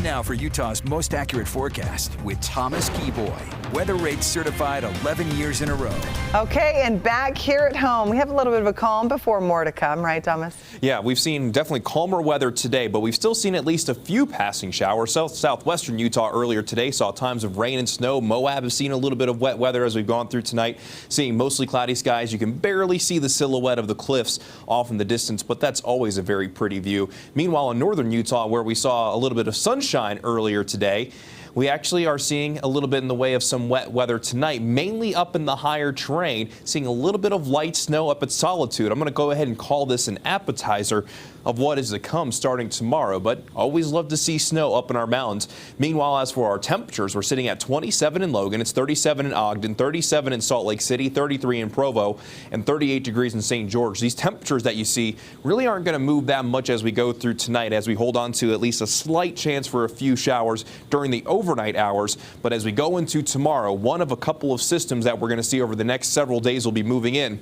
Time now for Utah's most accurate forecast with Thomas Geboy. Weather rates certified 11 years in a row. Okay, and back here at home, we have a little bit of a calm before more to come, right, Thomas? Yeah, we've seen definitely calmer weather today, but we've still seen at least a few passing showers. Southwestern Utah earlier today saw times of rain and snow. Moab has seen a little bit of wet weather as we've gone through tonight, seeing mostly cloudy skies. You can barely see the silhouette of the cliffs off in the distance, but that's always a very pretty view. Meanwhile, in northern Utah, where we saw a little bit of sunshine earlier today, we actually are seeing a little bit in the way of some wet weather tonight, mainly up in the higher terrain, seeing a little bit of light snow up at Solitude. I'm going to go ahead and call this an appetizer of what is to come starting tomorrow, but always love to see snow up in our mountains. Meanwhile, as for our temperatures, we're sitting at 27 in Logan, it's 37 in Ogden, 37 in Salt Lake City, 33 in Provo, and 38 degrees in St. George. These temperatures that you see really aren't going to move that much as we go through tonight, as we hold on to at least a slight chance for a few showers during the overnight hours. But as we go into tomorrow, one of a couple of systems that we're going to see over the next several days will be moving in,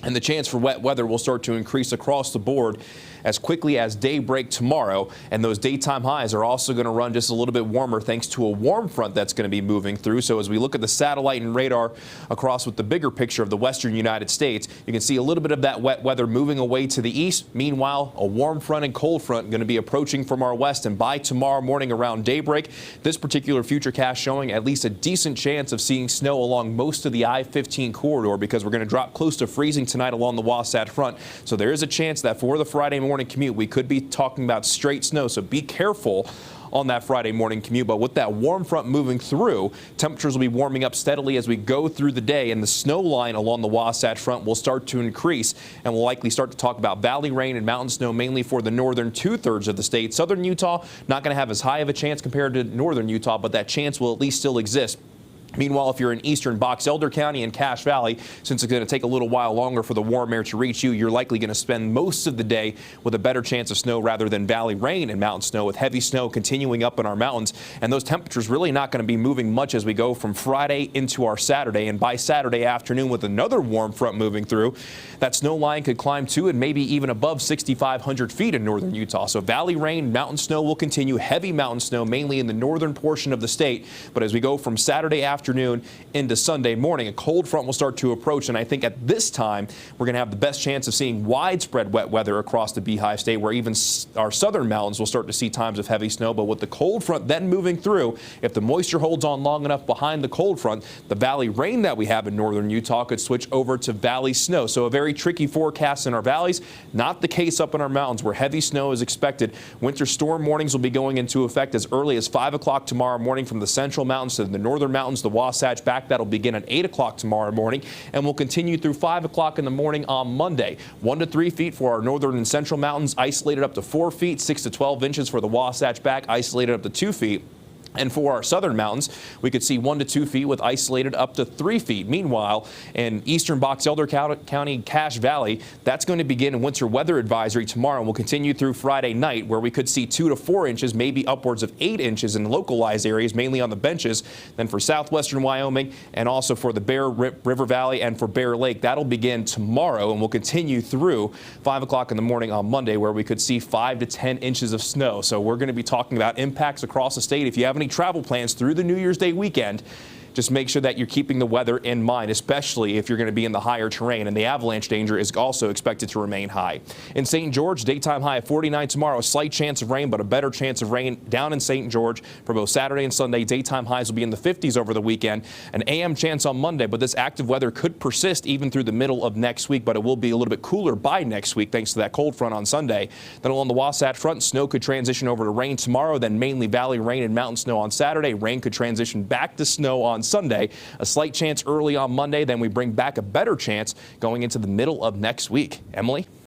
and the chance for wet weather will start to increase across the board as quickly as daybreak tomorrow. And those daytime highs are also going to run just a little bit warmer thanks to a warm front that's going to be moving through. So as we look at the satellite and radar across with the bigger picture of the western United States, you can see a little bit of that wet weather moving away to the east. Meanwhile, a warm front and cold front going to be approaching from our west, and by tomorrow morning around daybreak, this particular futurecast showing at least a decent chance of seeing snow along most of the I-15 corridor, because we're going to drop close to freezing tonight along the Wasatch Front. So there is a chance that for the Friday morning commute, we could be talking about straight snow. So be careful on that Friday morning commute. But with that warm front moving through, temperatures will be warming up steadily as we go through the day, and the snow line along the Wasatch Front will start to increase, and we'll likely start to talk about valley rain and mountain snow mainly for the northern two-thirds of the state. Southern Utah not going to have as high of a chance compared to northern Utah, but that chance will at least still exist. Meanwhile, if you're in eastern Box Elder County and Cache Valley, since it's going to take a little while longer for the warm air to reach you, you're likely going to spend most of the day with a better chance of snow rather than valley rain and mountain snow, with heavy snow continuing up in our mountains. And those temperatures really not going to be moving much as we go from Friday into our Saturday. And by Saturday afternoon, with another warm front moving through, that snow line could climb to and maybe even above 6,500 feet in northern Utah. So valley rain, mountain snow will continue, heavy mountain snow mainly in the northern portion of the state. But as we go from Saturday afternoon into Sunday morning, a cold front will start to approach, and I think at this time we're going to have the best chance of seeing widespread wet weather across the Beehive State, where even our southern mountains will start to see times of heavy snow. But with the cold front then moving through, if the moisture holds on long enough behind the cold front, the valley rain that we have in northern Utah could switch over to valley snow. So a very tricky forecast in our valleys. Not the case up in our mountains, where heavy snow is expected. Winter storm warnings will be going into effect as early as 5 o'clock tomorrow morning from the central mountains to the northern mountains, the Wasatch back. That'll begin at 8 o'clock tomorrow morning and will continue through 5 o'clock in the morning on Monday. 1 to 3 feet for our northern and central mountains, isolated up to 4 feet, 6 to 12 inches for the Wasatch back, isolated up to 2 feet. And for our southern mountains, we could see 1 to 2 feet with isolated up to 3 feet. Meanwhile, in eastern Box Elder County, Cache Valley, that's going to begin a winter weather advisory tomorrow and will continue through Friday night, where we could see 2 to 4 inches, maybe upwards of 8 inches in localized areas, mainly on the benches. Then for southwestern Wyoming and also for the Bear River Valley and for Bear Lake, that'll begin tomorrow and will continue through 5 o'clock in the morning on Monday, where we could see 5 to 10 inches of snow. So we're going to be talking about impacts across the state. If you have any travel plans through the New Year's Day weekend, just make sure that you're keeping the weather in mind, especially if you're going to be in the higher terrain, and the avalanche danger is also expected to remain high. In St. George, daytime high of 49 tomorrow, a slight chance of rain, but a better chance of rain down in St. George for both Saturday and Sunday. Daytime highs will be in the 50s over the weekend. An AM chance on Monday, but this active weather could persist even through the middle of next week, but it will be a little bit cooler by next week thanks to that cold front on Sunday. Then along the Wasatch Front, snow could transition over to rain tomorrow, then mainly valley rain and mountain snow on Saturday. Rain could transition back to snow on Sunday. A slight chance early on Monday, then we bring back a better chance going into the middle of next week. Emily?